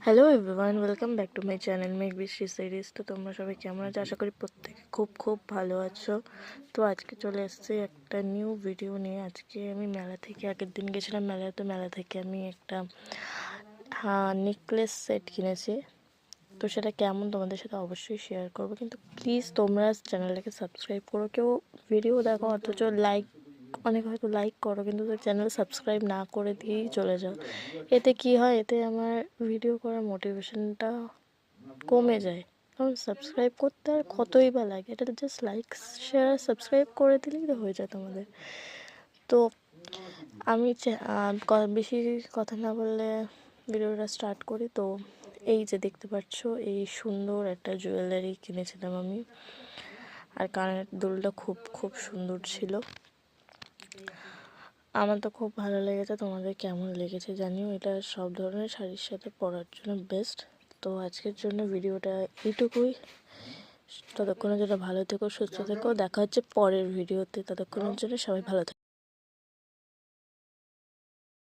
Hello everyone, welcome back to my channel make বৃষ্টি series. তো তোমরা সবাই কেমন আছো? আশা করি প্রত্যেকে খুব খুব ভালো আছো। তো আজকে চলে এসেছি একটা নিউ ভিডিও নিয়ে। আজকে আমি মেলা থেকে, আগের দিন গেছিলাম মেলায়, তো মেলা থেকে আমি একটা নেকলেস সেট কিনেছি। তো সেটা কেমন তোমাদের সাথে অবশ্যই শেয়ার করবো, কিন্তু প্লিজ তোমরা চ্যানেলটাকে সাবস্ক্রাইব করো। কেউ ভিডিও দেখো অথচ অনেক হয়তো লাইক করো, কিন্তু চ্যানেল সাবস্ক্রাইব না করে দিয়েই চলে যাও। এতে কি হয়, এতে আমার ভিডিও করার মোটিভেশনটা কমে যায়। কারণ সাবস্ক্রাইব করতে আর কতই বা লাগে, এটা জাস্ট লাইক শেয়ার সাবস্ক্রাইব করে দিলেই তো হয়ে যায় তোমাদের। তো আমি বেশি কথা না বললে ভিডিওটা স্টার্ট করি। তো এই যে দেখতে পাচ্ছ, এই সুন্দর একটা জুয়েলারি কিনেছিলাম আমি, আর কানের দুলটা খুব খুব সুন্দর ছিল। আমার তো খুব ভালো লেগেছে, তোমাদের কেমন লেগেছে জানিও। এটা সব ধরনের শাড়ির সাথে পরার জন্য বেস্ট। তো আজকের জন্য ভিডিওটা এইটুকুই। ততক্ষণের জন্য ভালো থেকো, সুস্থ থেকো। দেখা হচ্ছে পরের ভিডিওতে। ততক্ষণের জন্য সবাই ভালো থেকো।